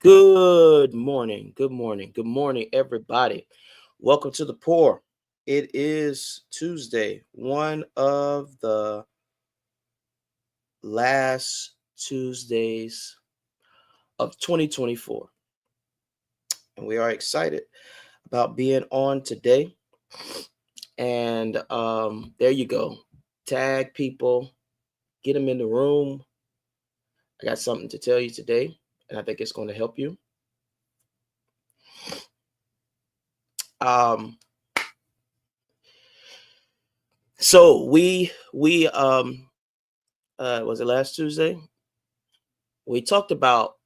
Good morning. Good morning. Good morning, everybody. Welcome to the poor. It is Tuesday, one of the last Tuesdays of 2024. And we are excited about being on today. And there you go. Tag people, get them in the room. I got something to tell you today, and I think it's going to help you. Um, so we was it last Tuesday? We talked about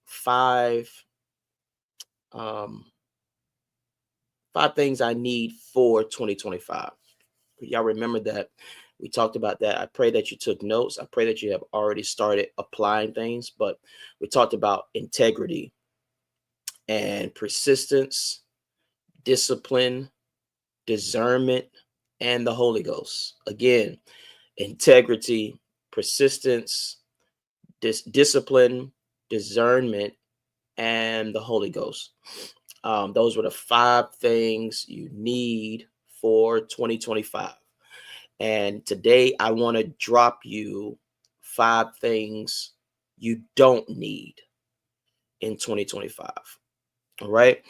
um five things I need for 2025. Y'all remember that we talked about that. I pray that you took notes. I pray that you have already started applying things, but we talked about integrity and persistence, discipline, discernment, and the Holy Ghost. Again, integrity, persistence, discipline, discernment, and the Holy Ghost. Those were the five things you need for 2025. And today I want to drop you five things you don't need in 2025. All right.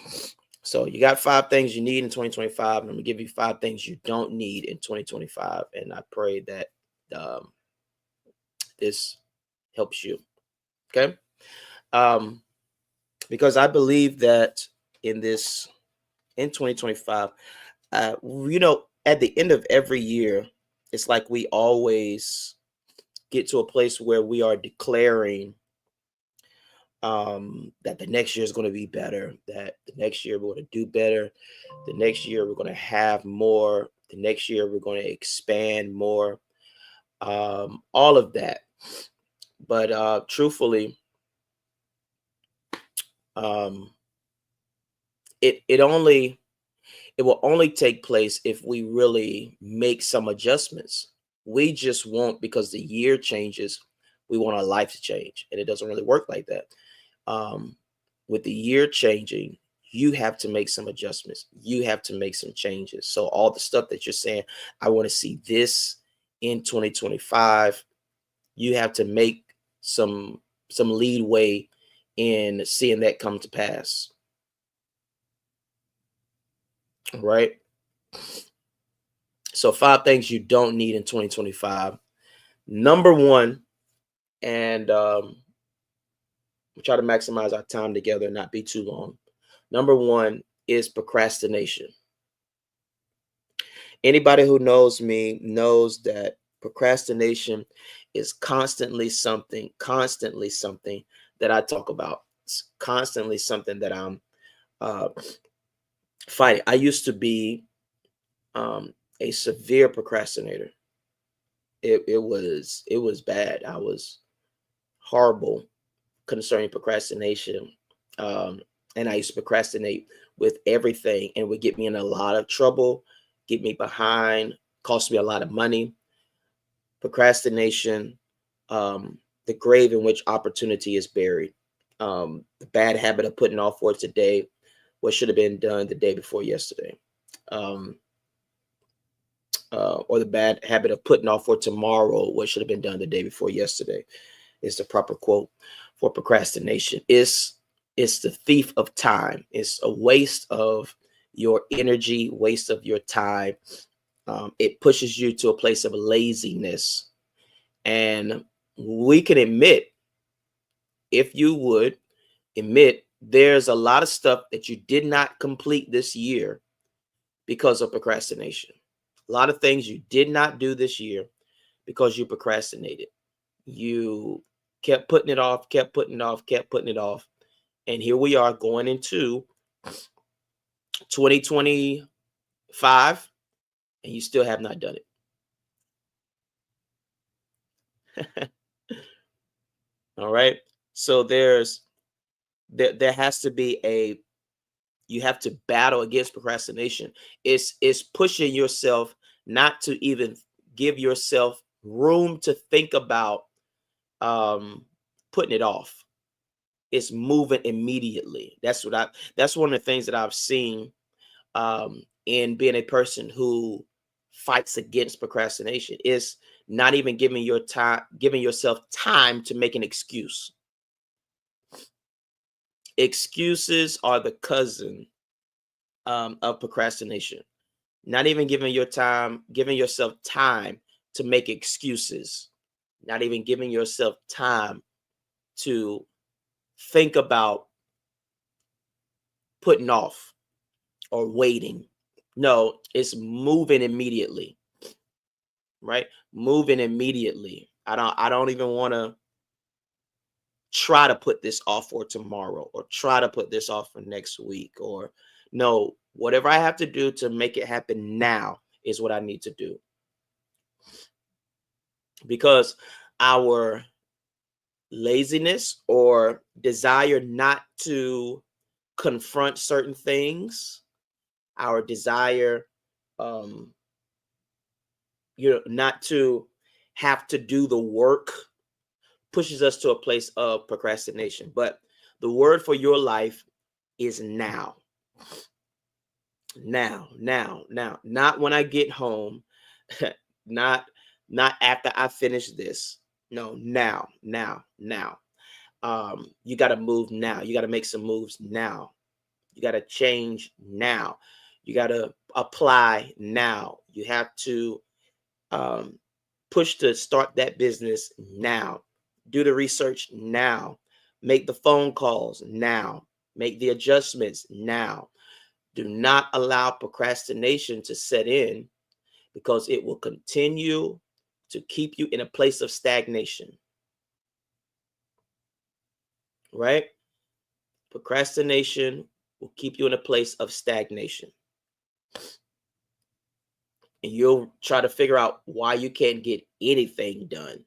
So you got five things you need in 2025. And I'm going to give you five things you don't need in 2025. And I pray that um, this helps you. Okay. Um, because I believe that in this in 2025, at the end of every year, it's like we always get to a place where we are declaring that the next year is going to be better, that the next year we're going to do better, the next year we're going to have more, the next year we're going to expand more, all of that. But truthfully, um, it will only take place if we really make some adjustments. We just won't, because the year changes, we want our life to change, and it doesn't really work like that. Um, with the year changing, you have to make some adjustments. You have to make some changes. So all the stuff that you're saying, I want to see this in 2025, you have to make some leadway in seeing that come to pass. All right. So five things you don't need in 2025. Number one, and we try to maximize our time together and not be too long. Number one is procrastination. Anybody who knows me knows that procrastination is constantly something that I talk about. It's constantly something that I'm uh, fighting. I used to be a severe procrastinator. It was bad. I was horrible concerning procrastination. Um, and I used to procrastinate with everything, and would get me in a lot of trouble, get me behind, cost me a lot of money. Procrastination, the grave in which opportunity is buried. The bad habit of putting off for today what should have been done the day before yesterday. Um, or the bad habit of putting off for tomorrow what should have been done the day before yesterday is the proper quote for procrastination. It's the thief of time. It's a waste of your energy, waste of your time. It pushes you to a place of laziness. And we can admit, if you would admit, there's a lot of stuff that you did not complete this year because of procrastination. A lot of things you did not do this year because you procrastinated. You kept putting it off, kept putting it off, kept putting it off. And here we are going into 2025, and you still have not done it. All right. So there has to be you have to battle against procrastination. It's pushing yourself not to even give yourself room to think about um putting it off. it's moving immediately. That's one of the things that I've seen in being a person who fights against procrastination is not even giving yourself time to make an excuse. Excuses are the cousin of procrastination. Not even giving yourself time to make excuses. Not even giving yourself time to think about putting off or waiting. No, it's moving immediately, right? Moving immediately. I don't even want to try to put this off for tomorrow or try to put this off for next week, or no, whatever I have to do to make it happen now is what I need to do. Because our laziness or desire not to confront certain things, our desire not to have to do the work, pushes us to a place of procrastination. But the word for your life is now. Now, not when I get home, not after I finish this. No, now. You got to move now. You got to make some moves now. You got to change now. You got to apply now. You have to push to start that business now. Do the research now. Make the phone calls now. Make the adjustments now. Do not allow procrastination to set in, because it will continue to keep you in a place of stagnation. Right? Procrastination will keep you in a place of stagnation. And you'll try to figure out why you can't get anything done.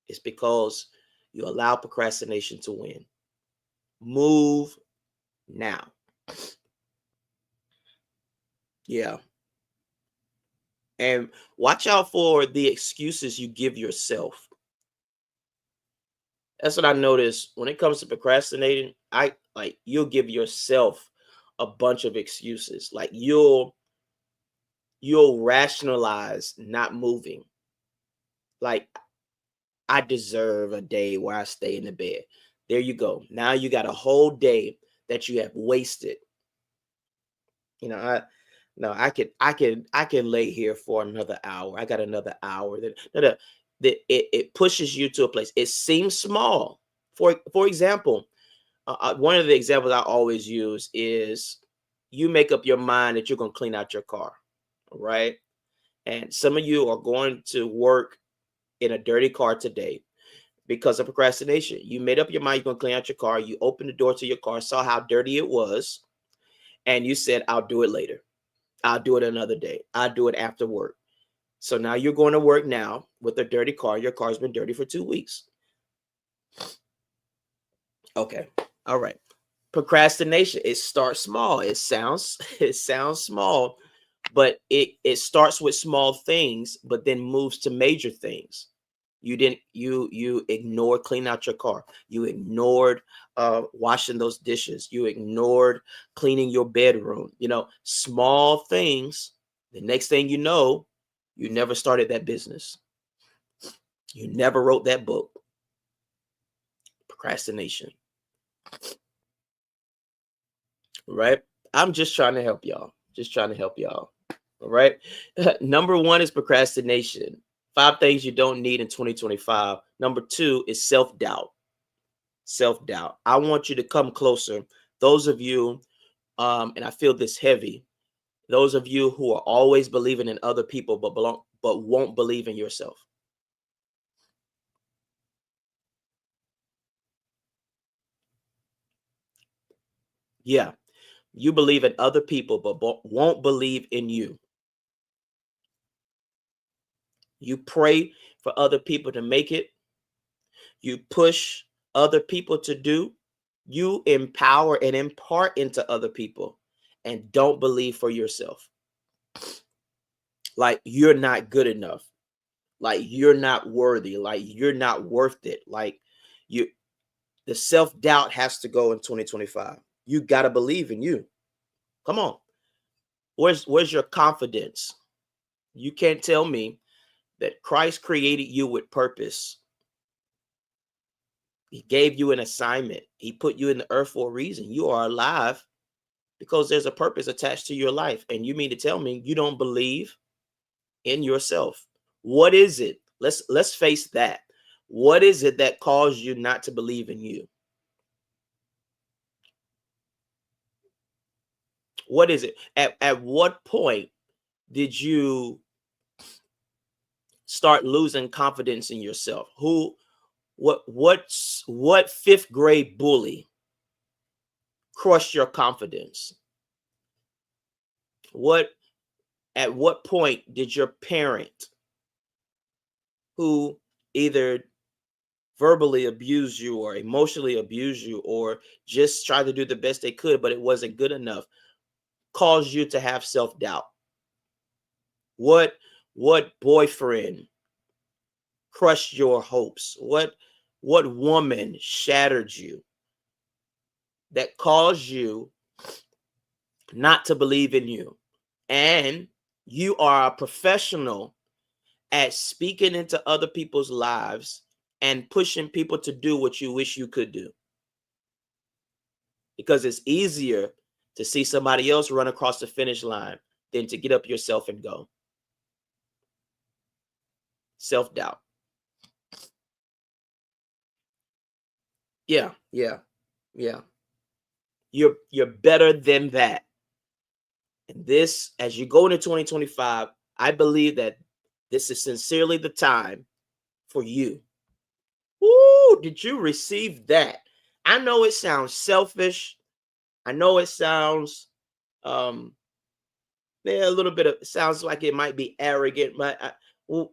It's because you allow procrastination to win. Move now. Yeah. And watch out for the excuses you give yourself. That's what I noticed when it comes to procrastinating. You'll give yourself a bunch of excuses. Like you'll rationalize not moving. Like, I deserve a day where I stay in the bed. There you go. Now you got a whole day that you have wasted. I can lay here for another hour. I got another hour. That it pushes you to a place. It seems small. For example, one of the examples I always use is you make up your mind that you're going to clean out your car, right? And some of you are going to work in a dirty car today because of procrastination. You made up your mind you're going to clean out your car. You opened the door to your car, saw how dirty it was, and you said, I'll do it later. I'll do it another day. I'll do it after work. So now you're going to work now with a dirty car. Your car's been dirty for 2 weeks. Okay. All right. Procrastination. It starts small. It sounds small, but it starts with small things, but then moves to major things. You ignored cleaning out your car. You ignored washing those dishes. You ignored cleaning your bedroom. Small things. The next thing you know, you never started that business. You never wrote that book. Procrastination. Right? I'm just trying to help y'all. All right. Number 1 is procrastination. 5 things you don't need in 2025. Number 2 is self-doubt. Self-doubt. I want you to come closer. Those of you, and I feel this heavy, those of you who are always believing in other people but won't believe in yourself. Yeah. You believe in other people but won't believe in you. You pray for other people to make it. You push other people to do. You empower and impart into other people and don't believe for yourself. Like you're not good enough. Like you're not worthy. Like you're not worth it. Like The self-doubt has to go in 2025. You got to believe in you. Come on. Where's your confidence? You can't tell me that Christ created you with purpose. He gave you an assignment. He put you in the earth for a reason. You are alive because there's a purpose attached to your life. And you mean to tell me you don't believe in yourself? What is it? Let's face that. What is it that caused you not to believe in you? What is it? At what point did you start losing confidence in yourself? What fifth grade bully crushed your confidence? At what point did your parent, who either verbally abuse you or emotionally abuse you or just try to do the best they could, but it wasn't good enough, cause you to have self-doubt? What boyfriend crushed your hopes? What woman shattered you that caused you not to believe in you? And you are a professional at speaking into other people's lives and pushing people to do what you wish you could do. Because it's easier to see somebody else run across the finish line than to get up yourself and go. Self-doubt. Yeah. You're better than that. And this, as you go into 2025, I believe that this is sincerely the time for you. Ooh, did you receive that? I know it sounds selfish. I know it sounds a little bit of, it sounds like it might be arrogant, but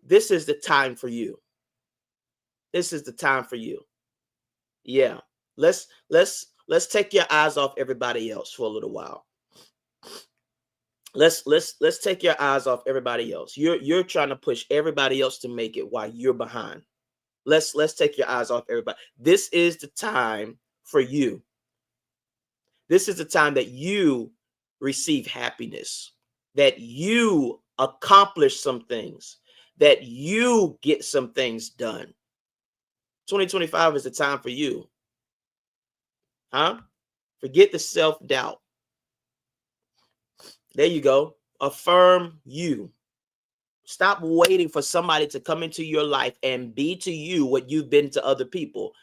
this is the time for you. This is the time for you. Yeah. Let's take your eyes off everybody else for a little while. Let's take your eyes off everybody else. You're trying to push everybody else to make it while you're behind. Let's take your eyes off everybody. This is the time for you. This is the time that you receive happiness, that you accomplish some things, that you get some things done. 2025 is the time for you. Huh? Forget the self-doubt. There you go. Affirm you. Stop waiting for somebody to come into your life and be to you what you've been to other people.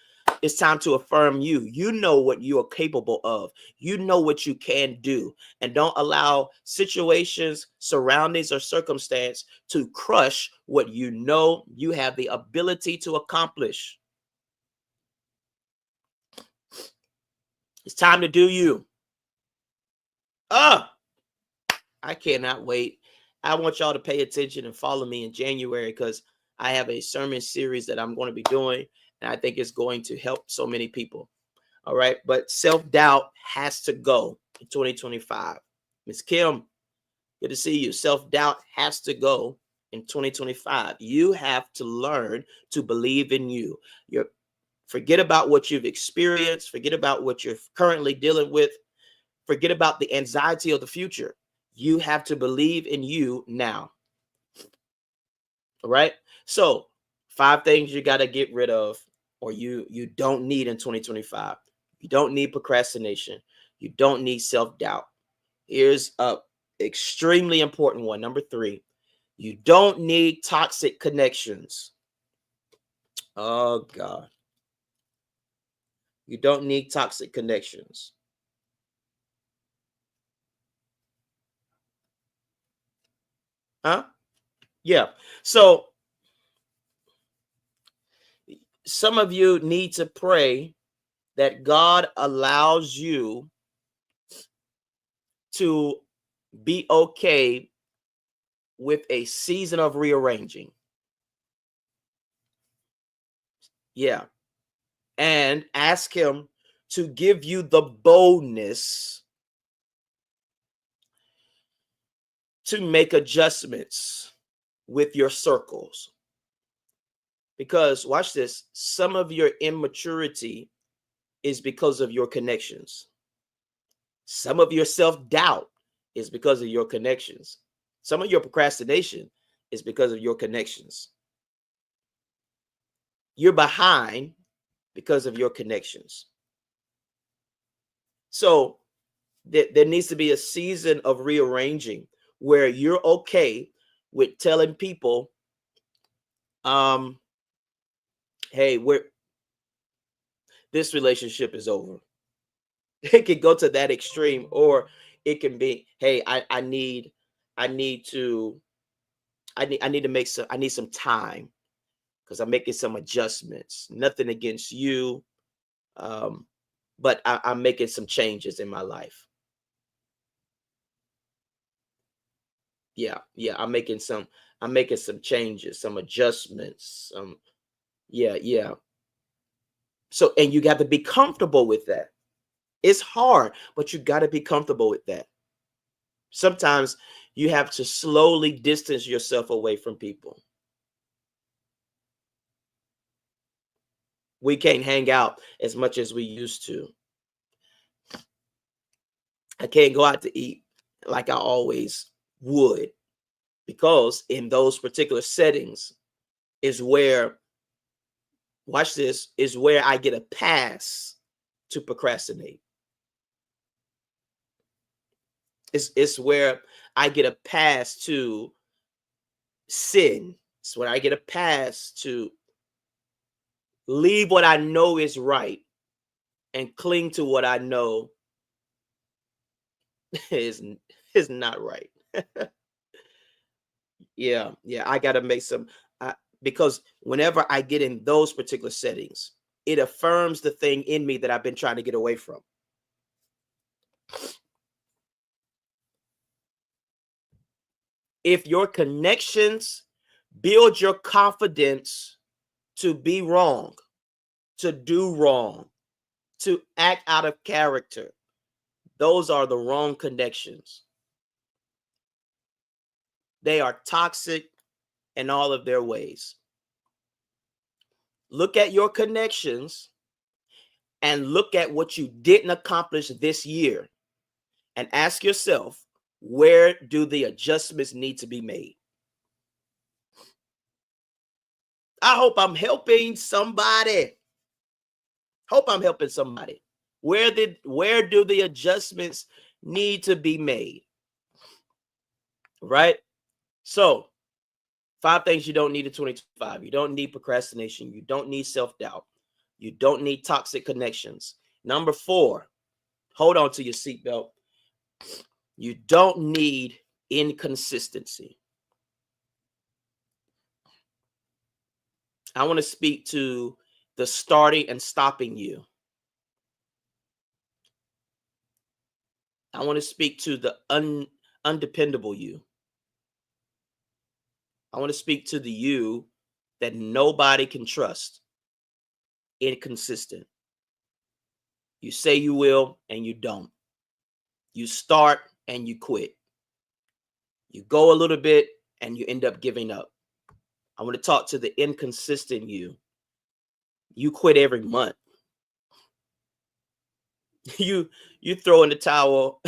It's time to affirm you. You know what you are capable of. You know what you can do. And don't allow situations, surroundings, or circumstance to crush what you know you have the ability to accomplish. It's time to do you. I cannot wait. I want y'all to pay attention and follow me in January, because I have a sermon series that I'm going to be doing, and I think it's going to help so many people. All right. But self-doubt has to go in 2025. Miss Kim, good to see you. Self-doubt has to go in 2025. You have to learn to believe in you. Forget about what you've experienced. Forget about what you're currently dealing with. Forget about the anxiety of the future. You have to believe in you now. All right. So 5 things you got to get rid of, or you don't need in 2025. You don't need procrastination. You don't need self-doubt. Here's a extremely important one. Number 3, you don't need toxic connections. Oh God. You don't need toxic connections. Huh? Yeah. So some of you need to pray that God allows you to be okay with a season of rearranging. Yeah. And ask him to give you the boldness to make adjustments with your circles. Because watch this, some of your immaturity is because of your connections. Some of your self-doubt is because of your connections. Some of your procrastination is because of your connections. You're behind because of your connections. So there needs to be a season of rearranging where you're okay with telling people, hey, this relationship is over. It can go to that extreme, or it can be, hey, I need to make some, I need some time because I'm making some adjustments. Nothing against you, but I'm making some changes in my life. Yeah, I'm making some changes, some adjustments. Yeah. So, and you got to be comfortable with that. It's hard, but you got to be comfortable with that. Sometimes you have to slowly distance yourself away from people. We can't hang out as much as we used to. I can't go out to eat like I always would, because in those particular settings is where, watch this, is where I get a pass to procrastinate. It's where I get a pass to sin. It's where I get a pass to leave what I know is right and cling to what I know is not right. Yeah, I got to make some, because whenever I get in those particular settings, it affirms the thing in me that I've been trying to get away from. If your connections build your confidence to be wrong, to do wrong, to act out of character, those are the wrong connections. They are toxic in all of their ways. Look at your connections and look at what you didn't accomplish this year and ask yourself, where do the adjustments need to be made? I hope I'm helping somebody. Hope I'm helping somebody. Where do the adjustments need to be made? Right? So, 5 things you don't need in 2025. You don't need procrastination. You don't need self-doubt. You don't need toxic connections. Number 4, hold on to your seatbelt. You don't need inconsistency. I want to speak to the starting and stopping you. I want to speak to the undependable you. I want to speak to the you that nobody can trust. Inconsistent. You say you will and you don't. You start and you quit. You go a little bit and you end up giving up. I want to talk to the inconsistent you. You quit every month. You throw in the towel.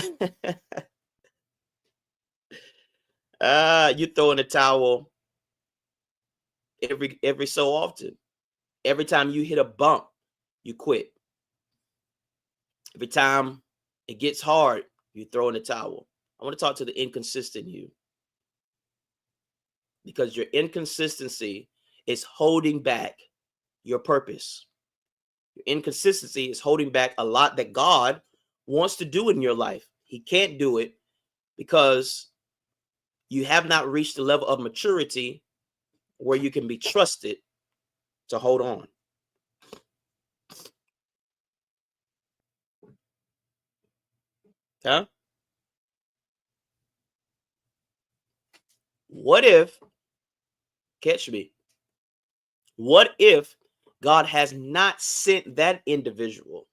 You throw in the towel every so often. Every time you hit a bump, you quit. Every time it gets hard, you throw in the towel. I want to talk to the inconsistent you, because your inconsistency is holding back your purpose. Your inconsistency is holding back a lot that God wants to do in your life. He can't do it because you have not reached the level of maturity where you can be trusted to hold on. Huh? What if, catch me, what if God has not sent that individual?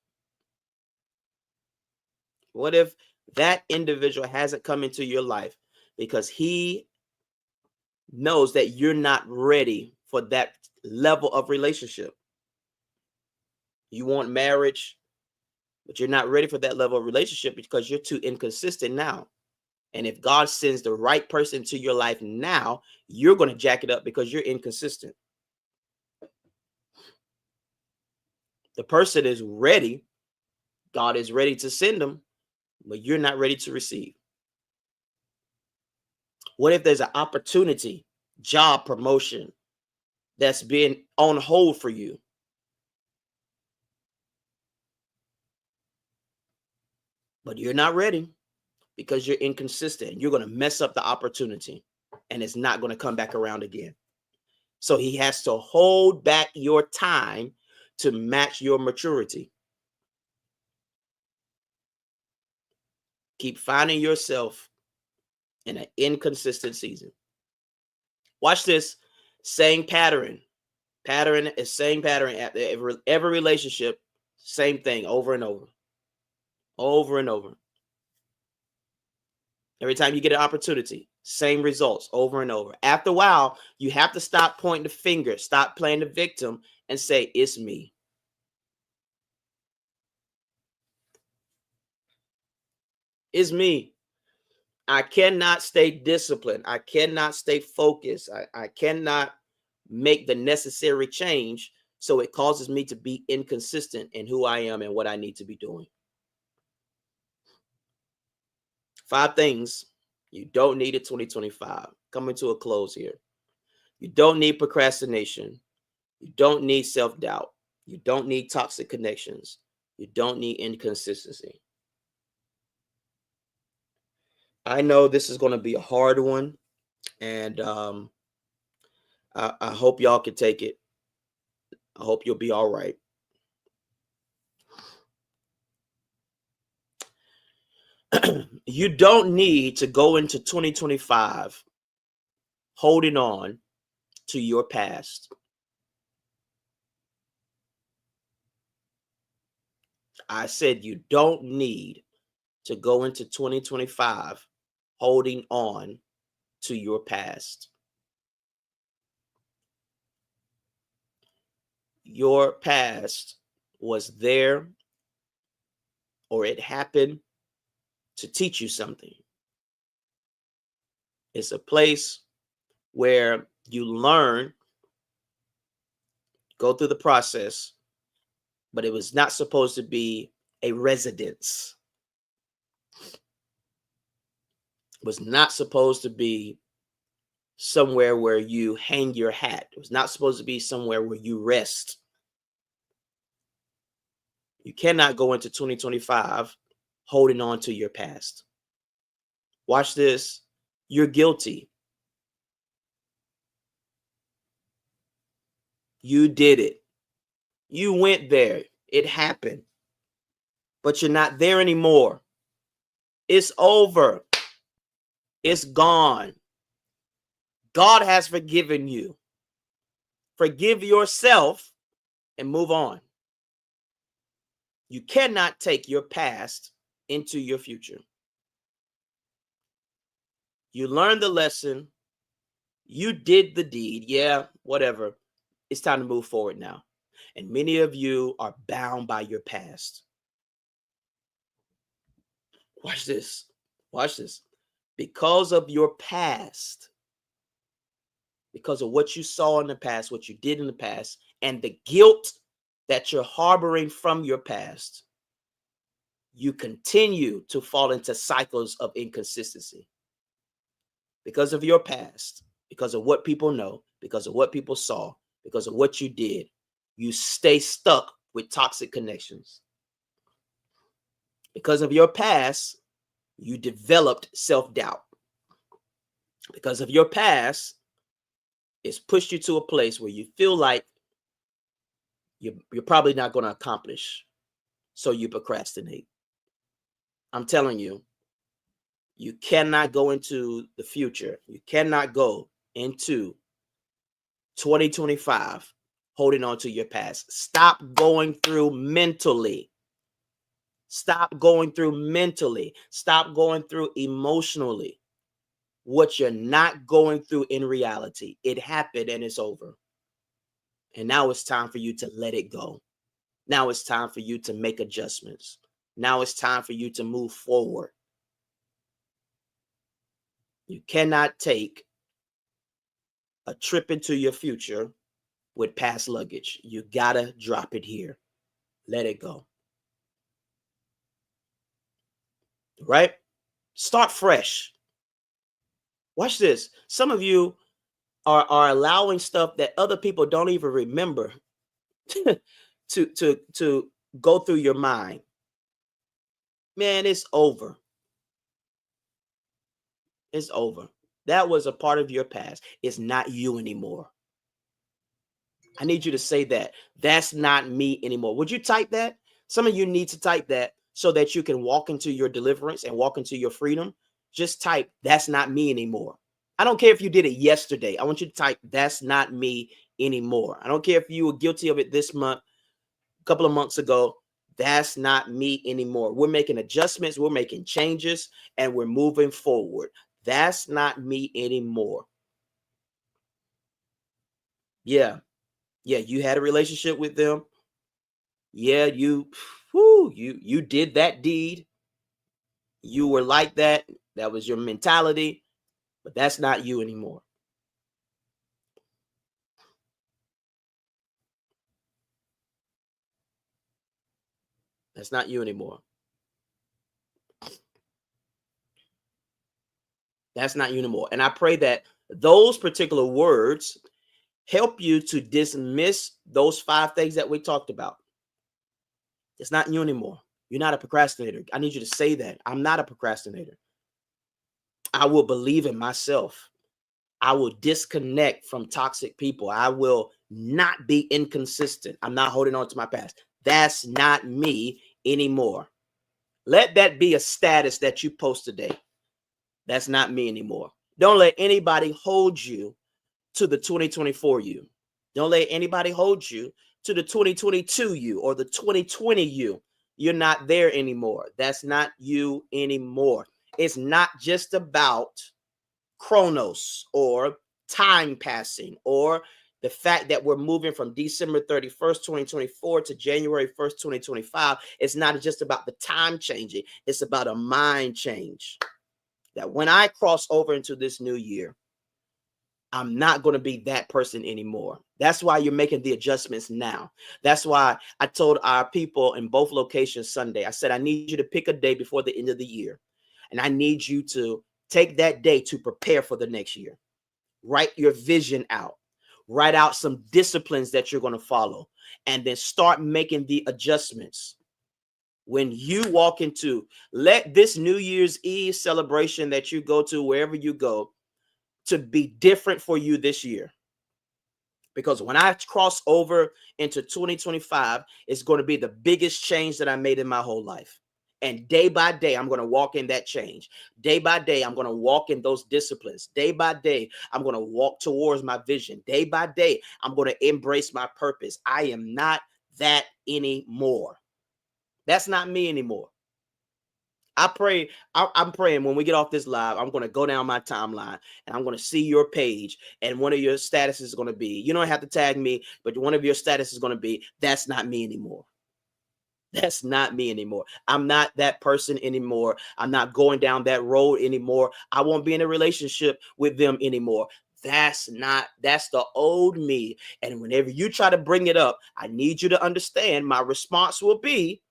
What if that individual hasn't come into your life because he knows that you're not ready for that level of relationship? You want marriage, But you're not ready for that level of relationship because you're too inconsistent now. And if God sends the right person to your life now, you're going to jack it up because you're inconsistent. The person is ready. God is ready to send them, but you're not ready to receive. What if there's an opportunity, job promotion that's been on hold for you? But you're not ready because you're inconsistent. You're going to mess up the opportunity and it's not going to come back around again. So he has to hold back your time to match your maturity. Keep finding yourself in an inconsistent season. Watch this. Same pattern. Pattern is same pattern at every relationship. Same thing over and over. Over and over. Every time you get an opportunity, same results over and over. After a while, you have to stop pointing the finger, stop playing the victim, and say, it's me. It's me. I cannot stay disciplined. I cannot stay focused. I cannot make the necessary change. So it causes me to be inconsistent in who I am and what I need to be doing. 5 things you don't need in 2025. Coming to a close here. You don't need procrastination. You don't need self-doubt. You don't need toxic connections. You don't need inconsistency. I know this is going to be a hard one, and I hope y'all can take it. I hope you'll be all right. You don't need to go into 2025 holding on to your past. I said you don't need to go into 2025 holding on to your past. Your past was there, or it happened to teach you something. It's a place where you learn, go through the process, but it was not supposed to be a residence. It was not supposed to be somewhere where you hang your hat. It was not supposed to be somewhere where you rest. You cannot go into 2025 holding on to your past. Watch this. You're guilty. You did it. You went there. It happened. But you're not there anymore. It's over. It's gone. God has forgiven you. Forgive yourself and move on. You cannot take your past into your future. You learned the lesson. You did the deed. Yeah, whatever. It's time to move forward now. And many of you are bound by your past. Watch this. Watch this. Because of your past, because of what you saw in the past, what you did in the past, and the guilt that you're harboring from your past, you continue to fall into cycles of inconsistency. Because of your past, because of what people know, because of what people saw, because of what you did, you stay stuck with toxic connections. Because of your past, you developed self-doubt. Because of your past, it's pushed you to a place where you feel like you're probably not going to accomplish, so you procrastinate. I'm telling you, you cannot go into the future. You cannot go into 2025 holding on to your past. Stop going through mentally. Stop going through mentally. Stop going through emotionally what you're not going through in reality. It happened and it's over. And now it's time for you to let it go. Now it's time for you to make adjustments. Now it's time for you to move forward. You cannot take a trip into your future with past luggage. You gotta drop it here. Let it go. Right? Start fresh. Watch this. Some of you are allowing stuff that other people don't even remember to go through your mind. Man, it's over. It's over. That was a part of your past. It's not you anymore. I need you to say that. That's not me anymore. Would you type that? Some of you need to type that so that you can walk into your deliverance and walk into your freedom. Just type, that's not me anymore. I don't care if you did it yesterday. I want you to type, that's not me anymore. I don't care if you were guilty of it this month, a couple of months ago. That's not me anymore. We're making adjustments. We're making changes and we're moving forward. That's not me anymore. Yeah. Yeah. You had a relationship with them. Yeah. You did that deed. You were like that. That was your mentality, but that's not you anymore. That's not you anymore. That's not you anymore. And I pray that those particular words help you to dismiss those 5 things that we talked about. It's not you anymore. You're not a procrastinator. I need you to say that. I'm not a procrastinator. I will believe in myself. I will disconnect from toxic people. I will not be inconsistent. I'm not holding on to my past. That's not me anymore. Let that be a status that you post today. That's not me anymore. Don't let anybody hold you to the 2024 you. Don't let anybody hold you to the 2022 you or the 2020 you. You're not there anymore. That's not you anymore. It's not just about chronos or time passing or the fact that we're moving from December 31st, 2024 to January 1st, 2025. It's not just about the time changing. It's about a mind change. That when I cross over into this new year, I'm not going to be that person anymore. That's why you're making the adjustments now. That's why I told our people in both locations Sunday, I said, I need you to pick a day before the end of the year. And I need you to take that day to prepare for the next year. Write your vision out. Write out some disciplines that you're going to follow. And then start making the adjustments. When you walk into, let this New Year's Eve celebration that you go to, wherever you go, to be different for you this year. Because when I cross over into 2025, it's going to be the biggest change that I made in my whole life. And day by day, I'm going to walk in that change. Day by day, I'm going to walk in those disciplines. Day by day, I'm going to walk towards my vision. Day by day, I'm going to embrace my purpose. I am not that anymore. That's not me anymore. I pray, I'm praying when we get off this live, I'm going to go down my timeline and I'm going to see your page. And one of your statuses is going to be, you don't have to tag me, but one of your statuses is going to be, that's not me anymore. That's not me anymore. I'm not that person anymore. I'm not going down that road anymore. I won't be in a relationship with them anymore. That's the old me. And whenever you try to bring it up, I need you to understand my response will be,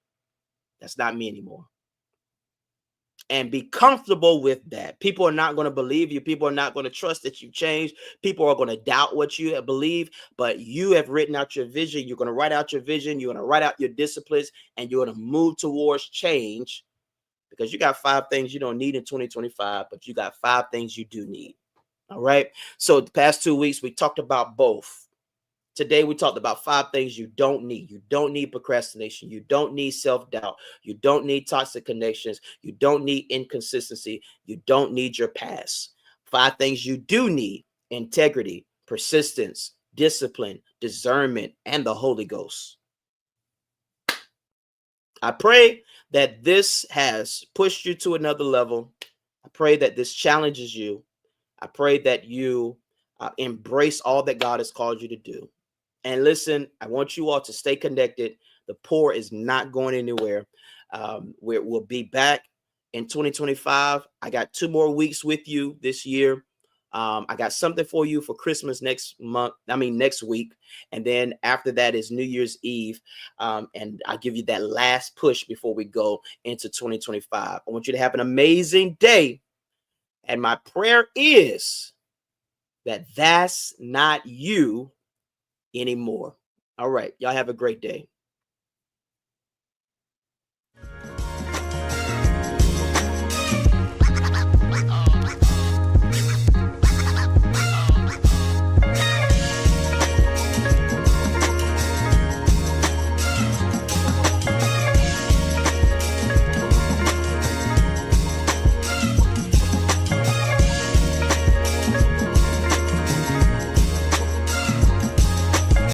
that's not me anymore. And be comfortable with that. People are not going to believe you. People are not going to trust that you've changed. People are going to doubt what you have believed, but you have written out your vision. You're going to write out your vision. You're going to write out your disciplines, and you're going to move towards change because you got 5 things you don't need in 2025, but you got 5 things you do need. All right. So the past 2 weeks, we talked about both. Today, we talked about 5 things you don't need. You don't need procrastination. You don't need self-doubt. You don't need toxic connections. You don't need inconsistency. You don't need your past. 5 things you do need: integrity, persistence, discipline, discernment, and the Holy Ghost. I pray that this has pushed you to another level. I pray that this challenges you. I pray that you embrace all that God has called you to do. And listen, I want you all to stay connected. The pour is not going anywhere. We'll be back in 2025. I got 2 more weeks with you this year. I got something for you for Christmas next week. And then after that is New Year's Eve. And I'll give you that last push before we go into 2025. I want you to have an amazing day. And my prayer is that that's not you anymore. All right. Y'all have a great day.